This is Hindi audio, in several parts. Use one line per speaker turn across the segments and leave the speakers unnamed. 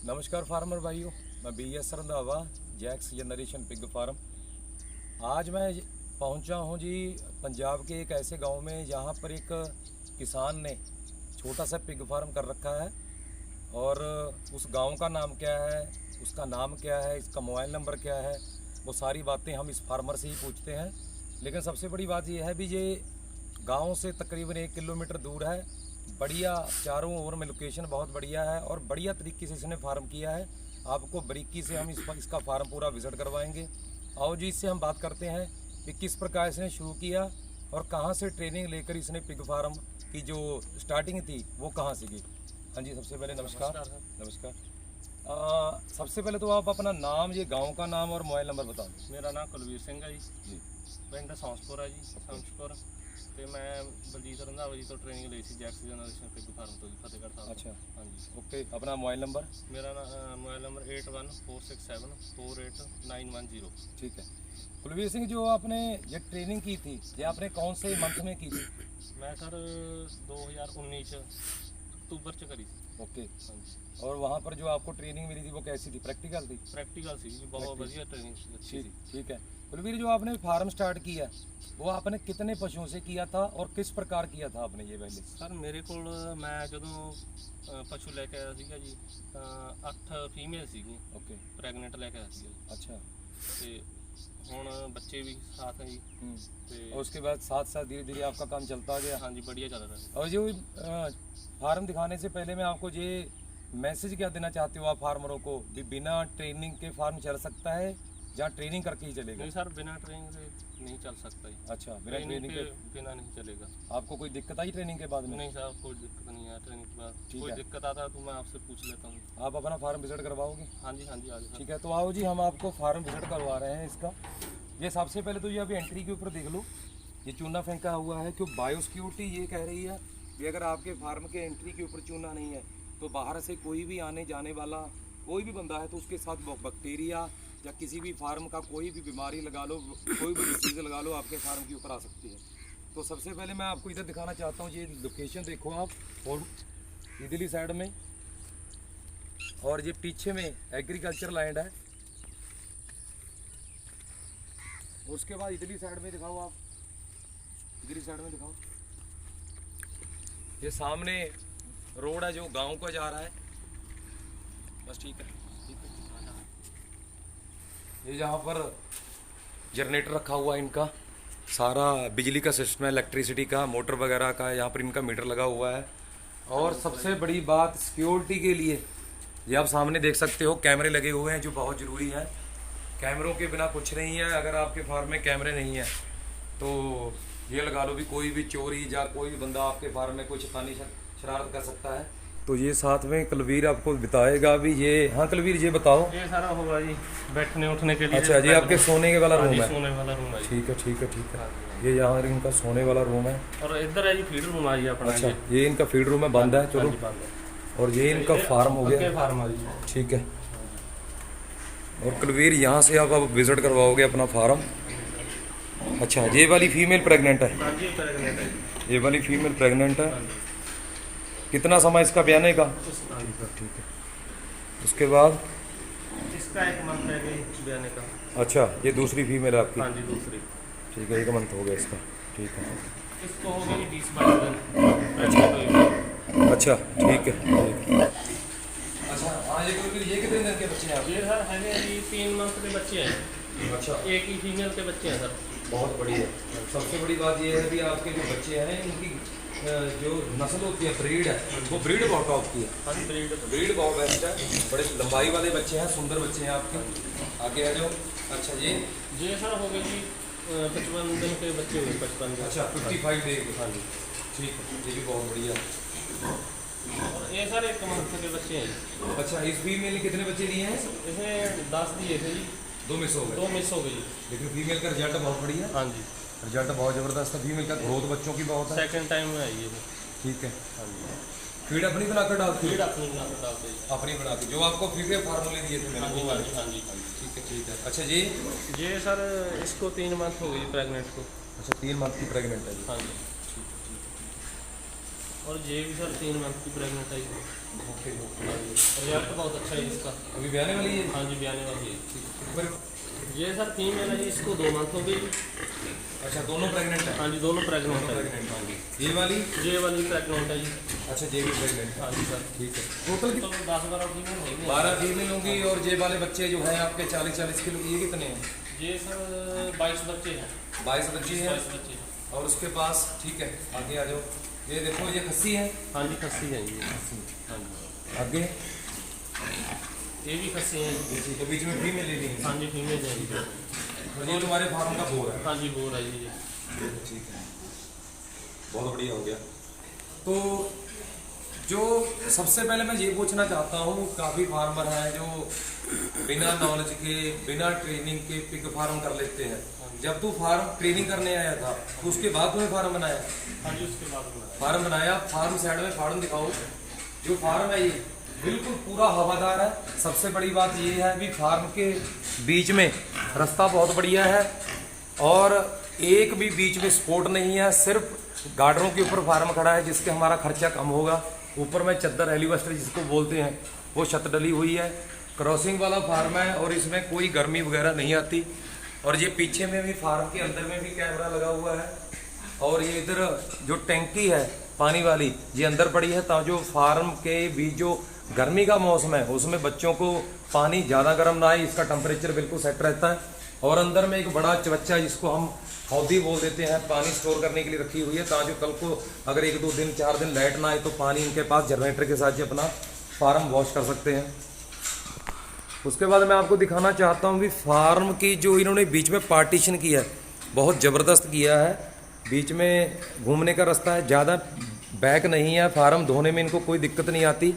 नमस्कार फार्मर भाइयों, मैं BS Randhawa, jacks generation pig farm. आज मैं पहुंचा हूं जी पंजाब के एक ऐसे गांव में जहां पर एक किसान ने छोटा सा पिग फार्म कर रखा है। और उस गांव का नाम क्या है, उसका नाम क्या है, इसका मोबाइल नंबर क्या है, वो सारी बातें हम इस फार्मर से ही पूछते हैं। लेकिन सबसे बड़ी बात यह है भी ये गांव से तकरीबन 1 किलोमीटर दूर है। बढ़िया चारों ओर में लोकेशन बहुत बढ़िया है और बढ़िया तरीके से इसने फार्म किया है। आपको बारीकी से हम इसका फार्म पूरा विजिट करवाएंगे। आओ जी, इससे हम बात करते हैं कि किस प्रकार इसने शुरू किया और कहां से ट्रेनिंग लेकर इसने पिग फार्म की जो स्टार्टिंग थी वो कहां से की। हाँ जी, सबसे पहले नमस्कार। नमस्कार। सबसे पहले तो आप अपना नाम, ये गांव का नाम और मोबाइल नंबर बता दें।
मेरा नाम कुलवीर सिंह है जी, पिंड सौंसपुर है जी, सौंसपुर। ਤੇ ਮੈਂ ਬਲਜੀਤ ਰੰਧਾਵਾ ਜੀ ਤੋਂ ਟ੍ਰੇਨਿੰਗ ਲਈ ਸੀ ਜੈਕਸ ਜਨਰੇਸ਼ਨ ਪਿਗ ਫਾਰਮ ਤੋਂ ਜੀ, ਫਤਿਹਗੜ੍ਹ ਸਾਹਿਬ।
अच्छा,
ਹਾਂਜੀ।
ओके। अपना मोबाइल नंबर।
ਮੇਰਾ मोबाइल नंबर 8146748910।
ठीक है कुलवीर सिंह, जो आपने ये ट्रेनिंग की थी ये आपने कौन से मंथ में की थी?
मैं सर 2019 अक्टूबर च करी थी।
ओके।
हाँ जी।
और वहाँ पर जो आपको ट्रेनिंग मिली थी वो कैसी थी, प्रैक्टिकल थी?
प्रैक्टिकल सी जी, बहुत बढ़िया ट्रेनिंग अच्छी थी।
ठीक है कुलवीर, जो आपने फार्म स्टार्ट किया वो आपने कितने पशुओं से किया था और किस प्रकार किया था आपने ये पहले?
सर मेरे ਕੋਲ मैं ਜਦੋਂ ਪਸ਼ੂ ਲੈ ਕੇ ਆਇਆ ਸੀਗਾ ਜੀ ਤਾਂ 8 ਫੀਮੇਲ ਸੀਗੀ।
ओके।
ਪ੍ਰੈਗਨੈਂਟ ਲੈ ਕੇ ਆਇਆ ਸੀਗਾ ਜੀ।
अच्छा।
ਤੇ ਹੁਣ ਬੱਚੇ ਵੀ ਸਾथ ਹੈ जी। ਤੇ
और उसके बाद साथ साथ धीरे धीरे आपका काम चलता गया।
हाँ जी, बढ़िया चल रहा है।
और जो फार्म दिखाने से पहले मैं आपको ये मैसेज क्या देना चाहते हो आप फार्मरों को कि बिना ट्रेनिंग के फार्म चल सकता है या ट्रेनिंग करके ही चलेगा?
नहीं सर, बिना ट्रेनिंग के नहीं चल सकता जी।
अच्छा, बिना ट्रेनिंग के
बिना नहीं चलेगा।
आपको कोई दिक्कत आई ट्रेनिंग के बाद में?
नहीं सर, कोई दिक्कत नहीं है। ट्रेनिंग के बाद
ठीक
कोई
है।
दिक्कत आता है तो मैं आपसे पूछ लेता हूँ।
आप अपना फार्म विजिट करवाओगे?
हाँ जी, हाँ जी, आगे।
ठीक है, तो आओ जी, हम आपको फार्म विजिट करवा रहे हैं इसका। ये सबसे पहले तो ये अभी एंट्री के ऊपर देख लो, ये चूना फेंका हुआ है क्यों बायोसिक्योरिटी ये कह रही है कि अगर आपके फार्म के एंट्री के ऊपर चूना नहीं है तो बाहर से कोई भी आने जाने वाला कोई भी बंदा है तो उसके साथ बैक्टीरिया या किसी भी फार्म का कोई भी बीमारी लगा लो, कोई भी डिसीज लगा लो, आपके फार्म के ऊपर आ सकती है। तो सबसे पहले मैं आपको इधर दिखाना चाहता हूँ, ये लोकेशन देखो आप, और इधरली साइड में और ये पीछे में एग्रीकल्चर लैंड है। उसके बाद इधरली साइड में दिखाओ आप, इधरली साइड में दिखाओ। ये सामने रोड है जो गांव को जा रहा है। बस ठीक है, ठीक है। ये जहाँ पर जनरेटर रखा हुआ है इनका, सारा बिजली का सिस्टम है, इलेक्ट्रिसिटी का, मोटर वगैरह का, यहाँ पर इनका मीटर लगा हुआ है। और सबसे बड़ी बात सिक्योरिटी के लिए ये आप सामने देख सकते हो कैमरे लगे हुए हैं जो बहुत ज़रूरी है। कैमरों के बिना कुछ नहीं है। अगर आपके फार्म में कैमरे नहीं है तो ये लगा लो भी कोई भी चोरी या कोई भी बंदा आपके फार्म में कोई शैतानी शरारत कर सकता है। तो ये साथ में कुलवीर आपको बताएगा भी। ये हाँ कुलवीर, ये बताओ।
ये सारा होगा जी बैठने उठने के लिए।
अच्छा जी, आपके सोने के वाला
हाँ
रूम
जी,
है?
सोने वाला रूम है जी।
ठीक है, ठीक है, ठीक है। ये यहाँ इनका सोने वाला रूम है।
और इधर है जी फीड रूम है जी अपना।
अच्छा, ये इनका फीड रूम है, बंद है, चलो। और ये इनका फार्म हो गया।
फार्म है जी।
ठीक है। और कुलवीर यहाँ से आप विजिट करवाओगे अपना फार्म। अच्छा, ये वाली फीमेल प्रेग्नेंट है?
हाँ जी, प्रेग्नेंट है।
ये वाली फीमेल प्रेग्नेंट है। कितना समय इसका ब्याने का? ठीक है। उसके बाद
इसका 1 मंथ है जी ब्याने का।
अच्छा, ये दूसरी फीमेल है आपकी?
हाँ जी, दूसरी।
ठीक है, 1 मंथ हो गया इसका। ठीक है।
इसको हो गई 20-22 दिन।
अच्छा, ठीक है, ठीक है। अच्छा हाँ, ये कितने दिन के बच्चे हैं आपके?
ये सर है जी 3 मंथ के बच्चे हैं।
अच्छा,
एक ही फीमेल के बच्चे हैं सर।
बहुत बढ़िया। सबसे बड़ी बात ये है कि आपके जो बच्चे हैं इनकी जो नस्ल होती है, ब्रीड है, वो ब्रीड बहुत टॉप की है।
हाँ जी,
ब्रीड बहुत बेस्ट है। बड़े लंबाई वाले बच्चे हैं, सुंदर बच्चे हैं आपके। आगे आ जाओ। अच्छा,
ये सर हो गए जी 55 दिन के बच्चे हुए। 55 दिन।
अच्छा, 55 डे के।
हाँ जी,
ठीक है, ये भी बहुत बढ़िया।
और ये सर 1 मंथ के बच्चे हैं।
अच्छा, इस फीमेल ने कितने बच्चे दिए हैं?
इसमें 10 दिए थे जी,
2 मिस हो गए।
2 मिस हो गई।
लेकिन फीमेल का रिजल्ट बहुत बढ़िया।
हाँ जी,
रिजल्ट बहुत ज़बरदस्त है। फीमेल का ग्रोथ बच्चों की बहुत है।
सेकंड टाइम में आई है ये।
ठीक है।
हाँ जी,
फीड अपनी बनाकर डालती
फीड
है?
अपनी बना कर डालते हैं।
अपनी बनाती, जो आपको फीड फार्मूले दिए थे मैंने,
हाँ जी,
वो
हाँ
वाले।
जी, हाँ जी।
ठीक है, ठीक है। अच्छा जी।
ये सर इसको 3 मंथ हो गई प्रेग्नेंट को।
अच्छा, 3 मंथ की प्रेग्नेंट है जी।
हाँ जी। और ये भी सर 3 मंथ की प्रेगनेंट है जी।
ओके
रिजल्ट बहुत अच्छा है इसका।
अभी ब्याने वाली है?
हाँ जी, ब्याने वाली है।
फिर
ये सर फीमेल है जी, इसको 2 मंथ हो गए जी।
अच्छा दोनों प्रेग्नेंट है?
हाँ जी, दोनों प्रेगनेंट है।
प्रेग्नेंट होंगी। ये वाली?
ये वाली प्रेगनेंट है जी।
अच्छा ये भी प्रेग्नेंट है।
हाँ जी सर।
ठीक है। टोटल
तो 10-12 फीमेल होंगी।
12 फीमेल होंगी। और ये वाले बच्चे जो हैं आपके 40-40 किलो, ये कितने हैं?
ये सर 22 बच्चे हैं।
22 बच्चे हैं।
22 बच्चे हैं।
और उसके पास ठीक है, आगे आ जाओ। ये देखो ये खस्सी है।
हाँ जी, खस्सी है ये। हाँ जी।
आगे
ये भी खस्सी हैं जी।
तो बीच में फीमेल ले ली है।
हाँ जी, फीमेल है जी।
और ये तुम्हारे फार्म का बोर है?
हाँ जी, बोर है जी ये।
ठीक है, बहुत बढ़िया हो गया। तो जो सबसे पहले मैं ये पूछना चाहता हूँ, काफ़ी फार्मर हैं जो बिना नॉलेज के, बिना ट्रेनिंग के पिग फार्म कर लेते हैं। जब तू फार्म ट्रेनिंग करने आया था तो उसके बाद तूने फार्म बनाया?
हाँ जी, उसके बाद बनाया।
फार्म बनाया। फार्म साइड में फार्म दिखाओ। जो फार्म है ये बिल्कुल पूरा हवादार है। सबसे बड़ी बात ये है कि फार्म के बीच में रास्ता बहुत बढ़िया है और एक भी बीच में स्पॉट नहीं है। सिर्फ गार्डरों के ऊपर फार्म खड़ा है, जिसके हमारा खर्चा कम होगा। ऊपर में चद्दर एलिवेस्टर जिसको बोलते हैं वो छत डली हुई है। क्रॉसिंग वाला फार्म है और इसमें कोई गर्मी वगैरह नहीं आती। और ये पीछे में भी फार्म के अंदर में भी कैमरा लगा हुआ है। और ये इधर जो टैंकी है पानी वाली, ये अंदर पड़ी है ताकि जो फार्म के बीच जो गर्मी का मौसम है उसमें बच्चों को पानी ज़्यादा गर्म ना आए, इसका टेम्परेचर बिल्कुल सेट रहता है। और अंदर में एक बड़ा चबच्चा जिसको हम हौदी बोल देते हैं, पानी स्टोर करने के लिए रखी हुई है ताकि जो कल को अगर 1-2 दिन 4 दिन लाइट ना आए तो पानी इनके पास जनरेटर के साथ ही अपना फार्म वॉश कर सकते हैं। उसके बाद मैं आपको दिखाना चाहता हूँ कि फार्म की जो इन्होंने बीच में पार्टीशन किया है बहुत ज़बरदस्त किया है। बीच में घूमने का रास्ता है, ज़्यादा बैक नहीं है। फार्म धोने में इनको कोई दिक्कत नहीं आती।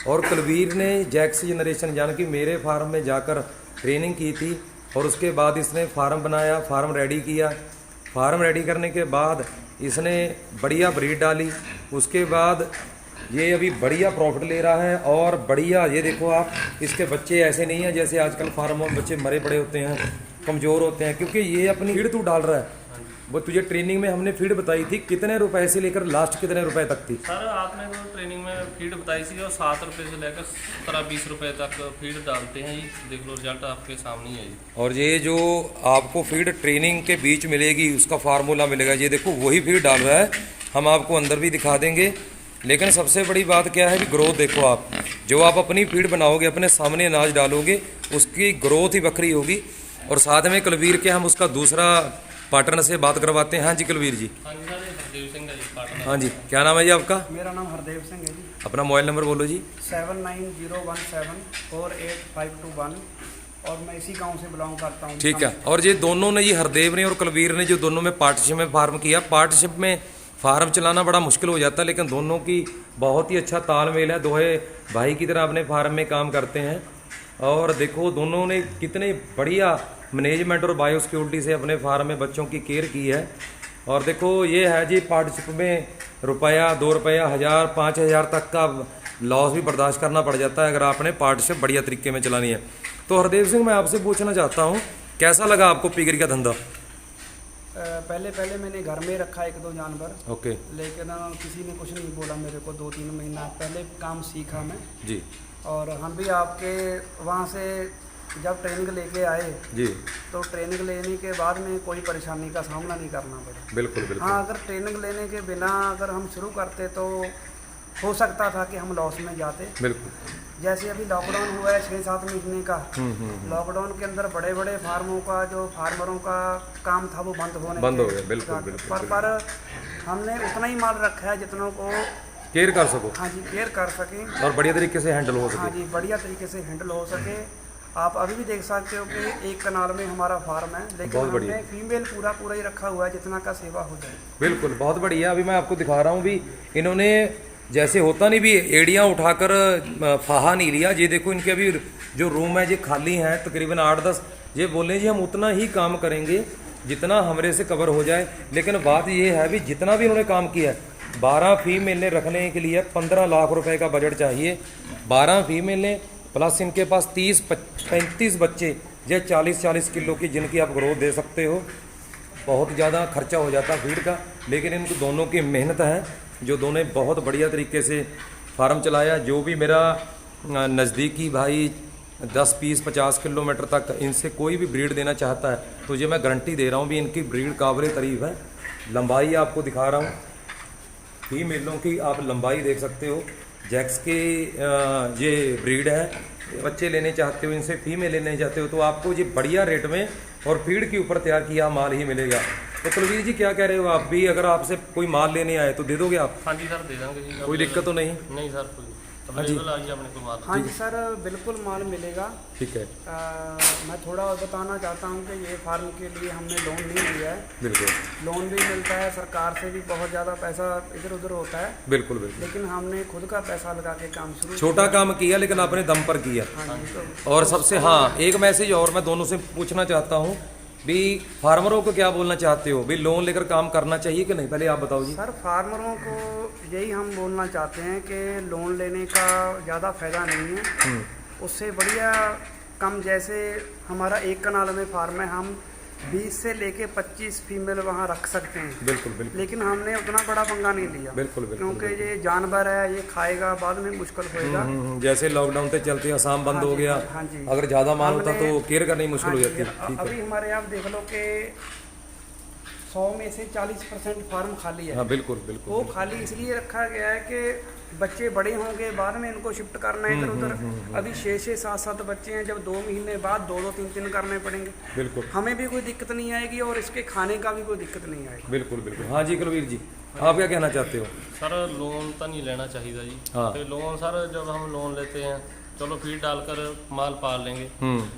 और कुलवीर ने जैक्स जनरेशन यानी कि मेरे फार्म में जाकर ट्रेनिंग की थी और उसके बाद इसने फार्म बनाया, फार्म रेडी किया। फार्म रेडी करने के बाद इसने बढ़िया ब्रीड डाली। उसके बाद ये अभी बढ़िया प्रॉफिट ले रहा है और बढ़िया, ये देखो आप, इसके बच्चे ऐसे नहीं हैं जैसे आजकल फार्मों में बच्चे मरे पड़े होते हैं, कमज़ोर होते हैं, क्योंकि ये अपनी फीड तू डाल रहा है। वो तुझे ट्रेनिंग में हमने फीड बताई थी, कितने रुपए से लेकर लास्ट कितने रुपए तक थी?
सर आपने तो ट्रेनिंग में फीड बताई थी और 7 रुपये से लेकर 17-20 रुपये तक फीड डालते हैं जी। देख लो रिजल्ट आपके सामने ही है जी।
और ये जो आपको फीड ट्रेनिंग के बीच मिलेगी उसका फार्मूला मिलेगा, ये देखो वही फीड डाल रहा है। हम आपको अंदर भी दिखा देंगे। लेकिन सबसे बड़ी बात क्या है कि ग्रोथ देखो आप, जो आप अपनी फीड बनाओगे, अपने सामने अनाज डालोगे, उसकी ग्रोथ ही बखरी होगी। और साथ में कुलवीर के हम उसका दूसरा पार्टनर से बात करवाते हैं। हाँ जी कुलवीर जी।
हाँ जी सर, हरदेव सिंह है जी पार्टनर।
हाँ जी, क्या नाम है जी आपका?
मेरा नाम हरदेव सिंह है जी।
अपना मोबाइल नंबर बोलो जी।
7901748521 और मैं इसी गांव से बिलोंग करता हूँ।
ठीक है। और ये दोनों ने, ये हरदेव ने और कुलवीर ने, जो दोनों में पार्टनरशिप में फार्म किया। पार्टनरशिप में फार्म चलाना बड़ा मुश्किल हो जाता है, लेकिन दोनों की बहुत ही अच्छा तालमेल है। दोहे भाई की तरह अपने फार्म में काम करते हैं। और देखो दोनों ने कितने बढ़िया मैनेजमेंट और बायो सिक्योरिटी से अपने फार्म में बच्चों की केयर की है। और देखो ये है जी, पार्टनरशिप में रुपया, 2 रुपया, 1000, 5000 तक का लॉस भी बर्दाश्त करना पड़ जाता है अगर आपने पार्टनरशिप बढ़िया तरीके में चलानी है। तो हरदेव सिंह, मैं आपसे पूछना चाहता हूँ, कैसा लगा आपको पिगरी का धंधा?
पहले मैंने घर में रखा 1-2 जानवर।
ओके
लेकिन किसी ने कुछ नहीं बोला मेरे को। 2-3 महीना पहले काम सीखा मैं।
जी
और हम भी आपके वहाँ से जब ट्रेनिंग लेके आए
जी।
तो ट्रेनिंग लेने के बाद में कोई परेशानी का सामना नहीं करना पड़ा।
बिल्कुल बिल्कुल।
हाँ, अगर ट्रेनिंग लेने के बिना अगर हम शुरू करते तो हो सकता था कि हम लॉस में जाते।
बिल्कुल।
जैसे अभी लॉकडाउन हुआ है 6-7 महीने का। लॉकडाउन के अंदर बड़े बड़े फार्मों का, जो फार्मरों का काम था वो बंद हो गया।
बिल्कुल बिल्कुल।
पर हमने उतना ही माल रखा है जितनों को
केयर कर सको।
हाँ जी, केयर कर सकें
और बढ़िया तरीके से हैंडल हो
हाँ
सके।
जी, बढ़िया तरीके से हैंडल हो सके। आप अभी भी देख सकते हो कि एक कनाल में हमारा फार्म है, लेकिन हमने फीमेल पूरा ही रखा हुआ है जितना का सेवा हो जाए।
बिल्कुल, बहुत बढ़िया। अभी मैं आपको दिखा रहा हूँ भी, इन्होंने जैसे होता नहीं भी एड़ियाँ उठाकर फाहा नहीं लिया। ये देखो इनके अभी जो रूम है ये खाली हैं तकरीबन 8-10। ये बोले जी हम उतना ही काम करेंगे जितना हमरे से कवर हो जाए। लेकिन बात ये है भी, जितना भी इन्होंने काम किया है, 12 फीमेलें रखने के लिए 15 लाख रुपए का बजट चाहिए। 12 फीमेलें प्लस इनके पास 30-35 बच्चे, ये 40-40 किलो की जिनकी आप ग्रोथ दे सकते हो। बहुत ज़्यादा खर्चा हो जाता है फीड का, लेकिन इनको दोनों की मेहनत है। जो दोनों ने बहुत बढ़िया तरीके से फार्म चलाया। जो भी मेरा नज़दीकी भाई 10, 20, 50 किलोमीटर तक इनसे कोई भी ब्रीड देना चाहता है तो ये मैं गारंटी दे रहा हूँ भी इनकी ब्रीड काबिल तारीफ है। लंबाई आपको दिखा रहा हूँ, फीमेलों की आप लंबाई देख सकते हो। जैक्स के ये ब्रीड है, बच्चे लेने चाहते हो इनसे, फीमेल लेने चाहते हो तो आपको ये बढ़िया रेट में और फीड के ऊपर तैयार किया माल ही मिलेगा। तो कुलवीर जी क्या कह रहे हो आप भी, अगर आपसे कोई माल लेने आए तो दे दोगे आप?
हाँ जी सर, दे देंगे जी।
कोई दिक्कत तो नहीं?
नहीं सर, कोई अवेलेबल आज अपने को माल।
हाँ जी सर, बिल्कुल माल मिलेगा।
ठीक है।
मैं थोड़ा और बताना चाहता हूँ कि ये फार्म के लिए हमने लोन नहीं लिया है।
बिल्कुल।
लोन भी मिलता है, सरकार से भी बहुत ज़्यादा पैसा इधर उधर होता है।
बिल्कुल बिल्कुल।
लेकिन हमने खुद का पैसा लगा के काम शुरू
छोटा काम किया लेकिन आपने दम पर किया।
हाँ जी। तो
और सबसे हाँ एक मैसेज और मैं दोनों से पूछना चाहता हूँ भी, फार्मरों को क्या बोलना चाहते हो भी, लोन लेकर काम करना चाहिए कि नहीं, पहले आप बताओ जी।
सर, फार्मरों को यही हम बोलना चाहते हैं कि लोन लेने का ज़्यादा फायदा नहीं है। उससे बढ़िया कम, जैसे हमारा 1 कनाल में फार्म है, हम 20 से लेके 25 फीमेल वहाँ रख सकते हैं।
बिल्कुल बिल्कुल।
लेकिन हमने उतना बड़ा पंगा नहीं लिया।
बिल्कुल बिल्कुल।
क्योंकि ये जानवर है, ये खाएगा, बाद में मुश्किल होएगा।
जैसे लॉकडाउन के चलते आसाम बंद हो गया,
हाँ जी।
अगर ज़्यादा माल होता
हमने-
तो केयर करनी मुश्किल हो
हाँ
जाती।
जी,
ठीक
अभी
है।
हमारे आप देख लो कि 100 में से 40% फार्म खाली है।
हाँ बिल्कुल बिल्कुल।
वो खाली इसलिए रखा गया है कि बच्चे बड़े होंगे, बाद में इनको शिफ्ट करना है इधर उधर। अभी 6-6, 7-7 बच्चे हैं, जब 2 महीने बाद 2-2, 3-3 करने पड़ेंगे।
बिल्कुल
हमें भी कोई दिक्कत नहीं आएगी और इसके खाने का भी कोई दिक्कत नहीं आएगी।
बिल्कुल बिल्कुल। हाँ जी कुलवीर जी, आप क्या कहना चाहते हो?
सर लोन तो नहीं लेना चाहिए जी।
हाँ।
तो लोन सर, जब हम लोन लेते हैं चलो फीड डालकर माल पाल लेंगे,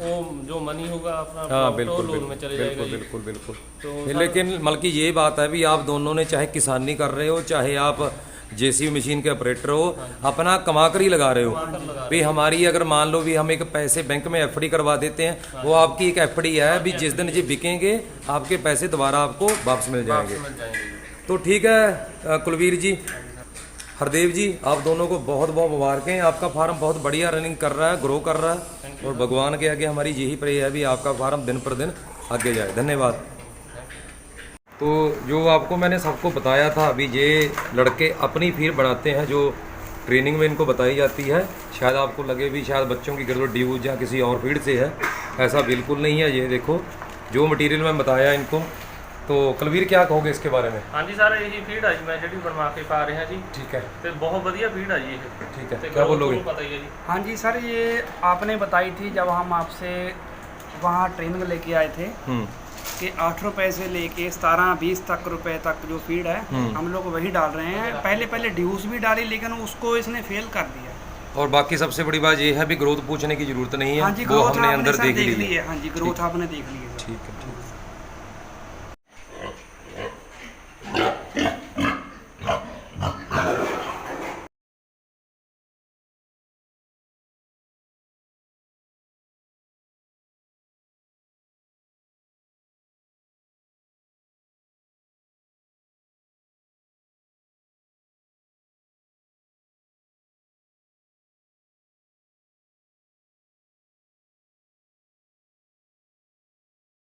वो जो मनी होगा अपना
हाँ
तो
बिल्कुल
लोन में चले जाएगा
बिल्कुल
जी।
बिल्कुल बिल्कुल।
तो
लेकिन बल्कि ये बात है भी, आप दोनों ने चाहे किसानी कर रहे हो, चाहे आप जेसीबी मशीन के ऑपरेटर हो, अपना कमा कर ही लगा रहे हो भी। हमारी अगर मान लो भी हम एक पैसे बैंक में एफडी करवा देते हैं, वो आपकी एक एफडी है भी, जिस दिन ये बिकेंगे आपके पैसे दोबारा आपको वापस मिल जाएंगे।
मिल जाएंगे जी।
तो ठीक है कुलवीर जी, हरदेव जी, आप दोनों को बहुत बहुत मुबारकें। आपका फार्म बहुत बढ़िया रनिंग कर रहा है, ग्रो कर रहा है, और भगवान के आगे हमारी यही प्रे है भी आपका फार्म दिन पर दिन आगे जाए। धन्यवाद। तो जो आपको मैंने सबको बताया था, अभी ये लड़के अपनी फीड बनाते हैं जो ट्रेनिंग में इनको बताई जाती है। शायद आपको लगे भी शायद बच्चों की गिरदो ड्यूज या किसी और फीड से है, ऐसा बिल्कुल नहीं है। ये देखो जो मटेरियल मैं बताया इनको। तो कुलवीर क्या कहोगे इसके बारे में?
हाँ जी सर, यही फीड है जी, मैं ਜਿਹੜੀ बनवा के पा रहे हैं जी।
ठीक है।
ਤੇ बहुत बढ़िया फीड है जी ये।
ठीक है,
ਤੇ
क्या
growth
बोलोगे?
तो पता ही है जी।
हाँ जी सर, ये आपने बताई थी जब हम आपसे वहाँ ट्रेनिंग लेके आए थे कि 8 रुपए से लेके 17-20 रुपए तक जो फीड है हम लोग वही डाल रहे हैं। पहले ड्यूस भी डाली, लेकिन उसको इसने फेल कर दिया।
और बाकी सबसे बड़ी बात ये है भी, ग्रोथ पूछने की जरूरत नहीं है।
हाँ जी,
वो
ग्रोथ
हमने
आपने
अंदर
सर
देख ली
है। हाँ जी, ग्रोथ आपने देख ली है।
ठीक है।